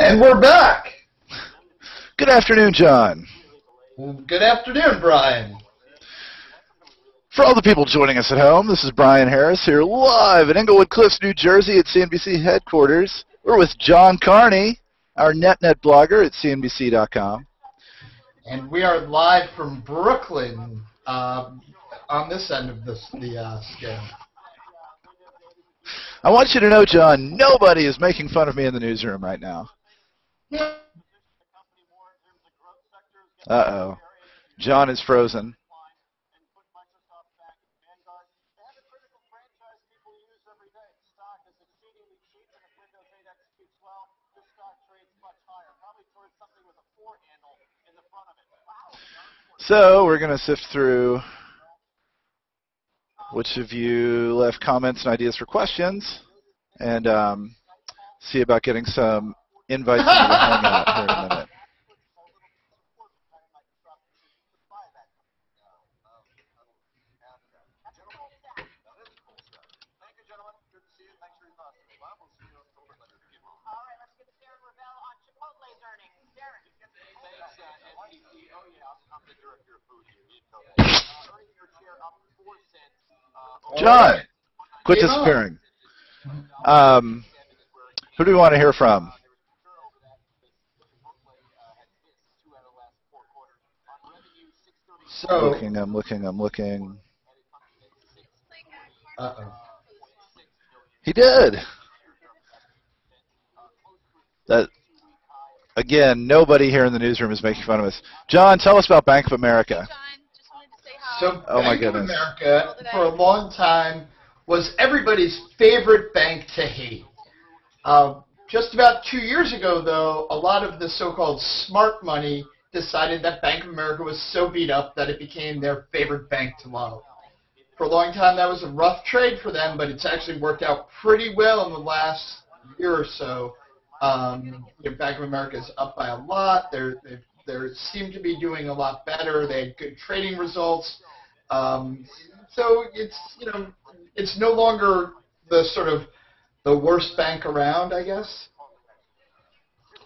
And we're back. Good afternoon, John. Good afternoon, Brian. For all the people joining us at home, this is Brian Harris here live in Englewood Cliffs, New Jersey at CNBC headquarters. We're with John Carney, our NetNet blogger at CNBC.com. And we are live from Brooklyn on this end of the scale. I want you to know, John, nobody is making fun of me in the newsroom right now. Uh-oh. John is frozen. So we're going to sift through which of you left comments and ideas for questions and see about getting some invites into the hangout here in a minute. John, quit disappearing. Who do we want to hear from? So, I'm looking. Uh-oh. He did. That again, nobody here in the newsroom is making fun of us. John, tell us about Bank of America. So Oh my Bank of goodness. America, for a long time, was everybody's favorite bank to hate. Just about 2 years ago, though, a lot of the so-called smart money decided that Bank of America was so beat up that it became their favorite bank to love. For a long time, that was a rough trade for them, but it's actually worked out pretty well in the last year or so. Bank of America is up by a lot. They seem to be doing a lot better. They had good trading results. So it's no longer the sort of the worst bank around, I guess.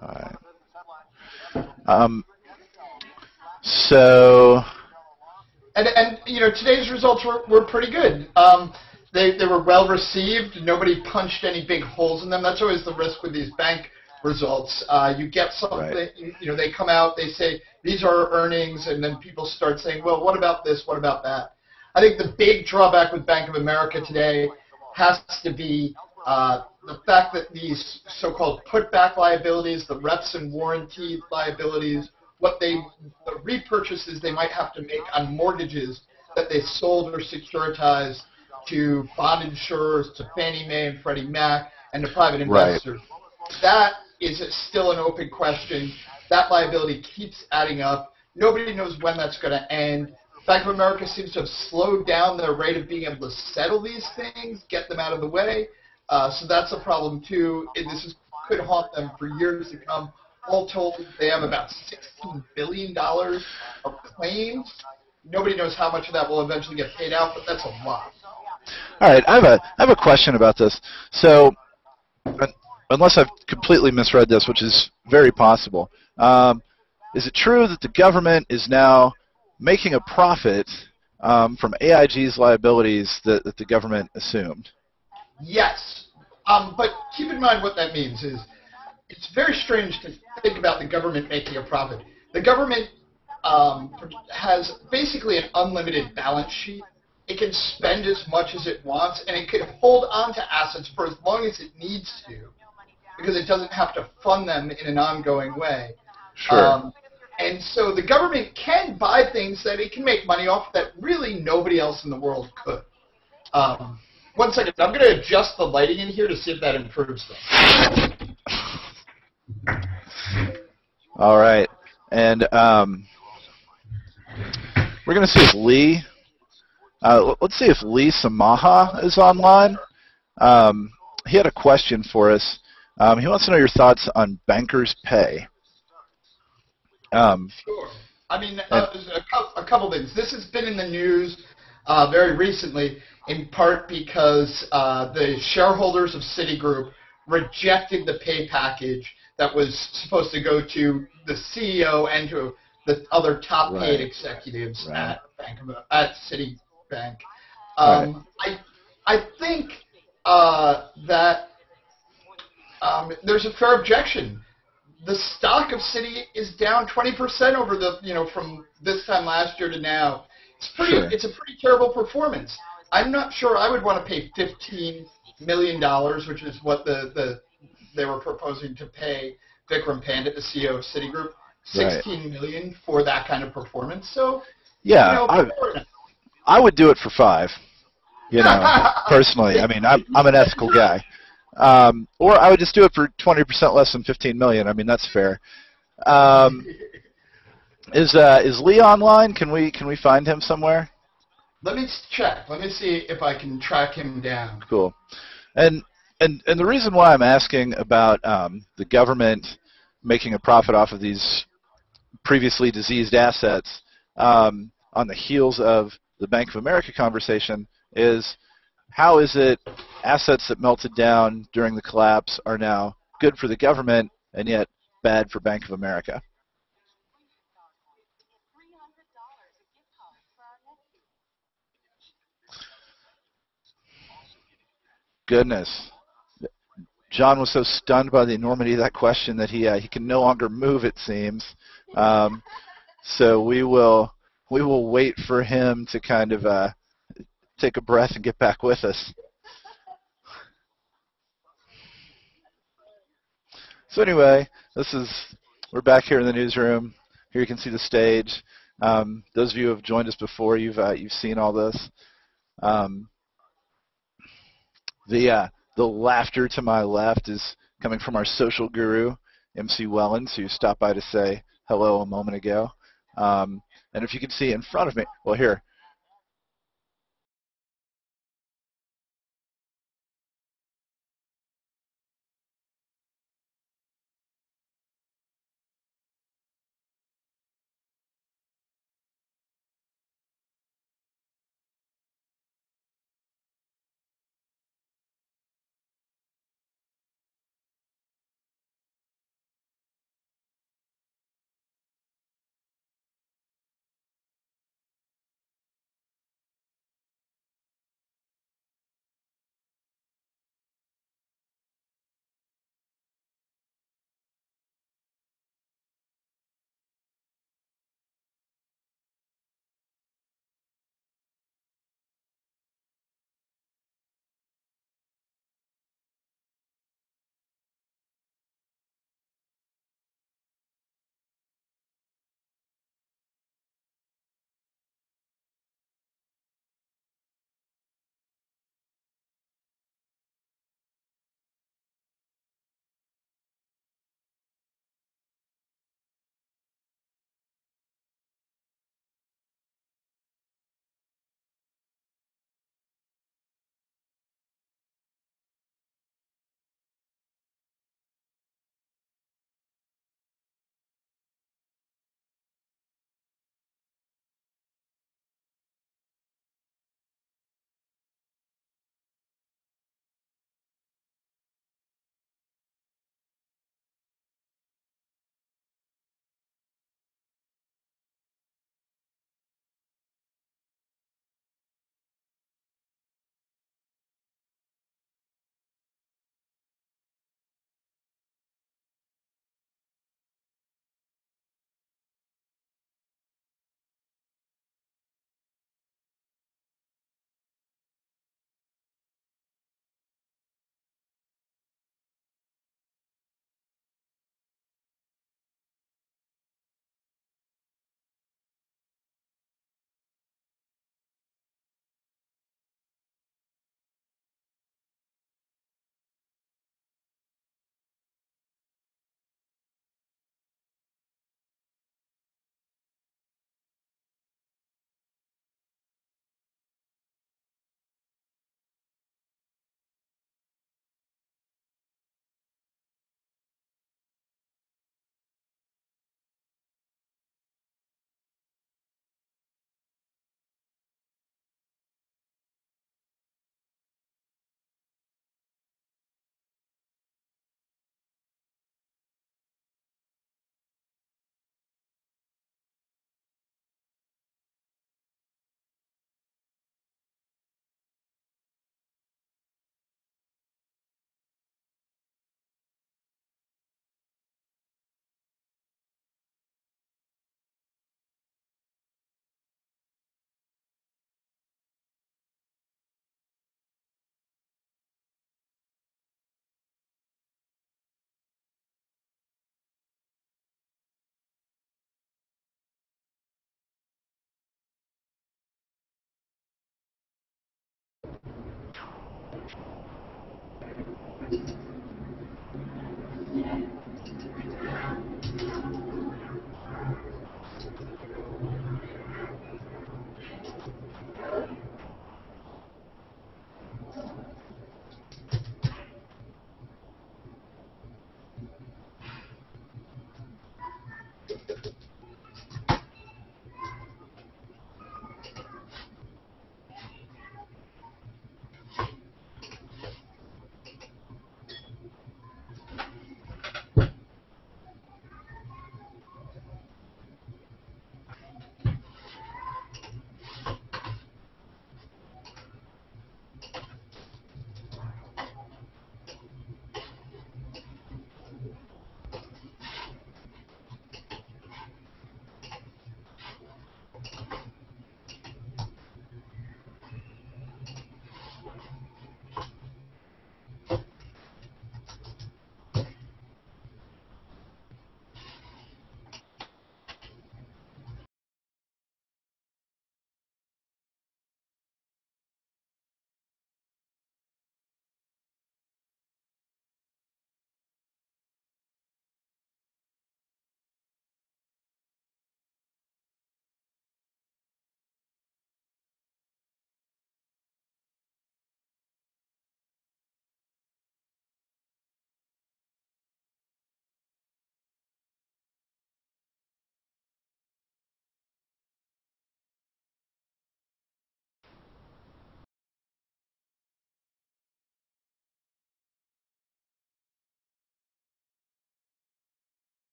All right. So. And today's results were pretty good. They were well received. Nobody punched any big holes in them. That's always the risk with these bank results. You get something, right. They come out, they say, these are earnings, and then people start saying, well, what about this, what about that? I think the big drawback with Bank of America today has to be the fact that these so-called put-back liabilities, the reps and warranty liabilities, the repurchases they might have to make on mortgages that they sold or securitized to bond insurers, to Fannie Mae and Freddie Mac, and to private investors. Right. That is still an open question. That liability keeps adding up. Nobody knows when that's going to end. Bank of America seems to have slowed down their rate of being able to settle these things, get them out of the way. So that's a problem, too. Could haunt them for years to come. All told, they have about $16 billion of claims. Nobody knows how much of that will eventually get paid out, but that's a lot. All right, I have a question about this. So, unless I've completely misread this, which is very possible, is it true that the government is now making a profit from AIG's liabilities that the government assumed? Yes, but keep in mind what that means is it's very strange to think about the government making a profit. The government has basically an unlimited balance sheet. It can spend as much as it wants, and it can hold on to assets for as long as it needs to, because it doesn't have to fund them in an ongoing way. Sure. And so the government can buy things that it can make money off that really nobody else in the world could. 1 second. I'm going to adjust the lighting in here to see if that improves things. All right. And we're going to see if Lee, let's see if Lee Samaha is online. He had a question for us. He wants to know your thoughts on bankers' pay. Sure. I mean, a couple things. This has been in the news very recently, in part because the shareholders of Citigroup rejected the pay package that was supposed to go to the CEO and to the other top paid executives at Citibank. I think that there's a fair objection. The stock of Citi is down 20% over the from this time last year to now. It's a pretty terrible performance. I'm not sure I would want to pay $15 million, which is what they were proposing to pay Vikram Pandit, the CEO of Citigroup, $16 million for that kind of performance. So yeah, I would do it for $5. Personally, I mean, I'm an ethical guy. Or I would just do it for 20% less than $15 million. I mean, that's fair. Is Lee online? Can we find him somewhere? Let me check. Let me see if I can track him down. Cool. And the reason why I'm asking about the government making a profit off of these previously diseased assets on the heels of the Bank of America conversation is, how is it assets that melted down during the collapse are now good for the government and yet bad for Bank of America? Goodness. John was so stunned by the enormity of that question that he can no longer move, it seems. So we will wait for him to kind of take a breath and get back with us. So anyway, we're back here in the newsroom. Here you can see the stage. Those of you who have joined us before, you've seen all this. The laughter to my left is coming from our social guru, MC Wellens, who stopped by to say hello a moment ago. And if you can see in front of me, well, here,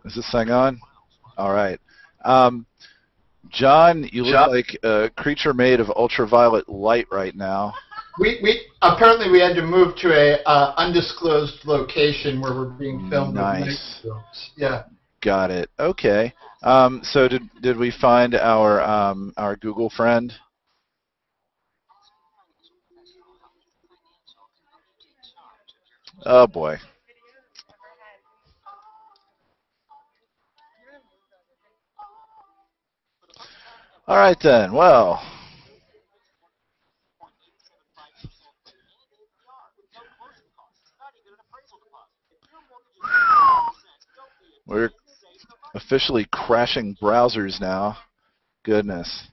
Is this thing on? All right. John, you look like a creature made of ultraviolet light right now. We apparently we had to move to a undisclosed location where we're being filmed. Nice. Yeah. Got it. Okay. So did we find our Google friend? Oh boy. All right then. Well, we're officially crashing browsers now. Goodness.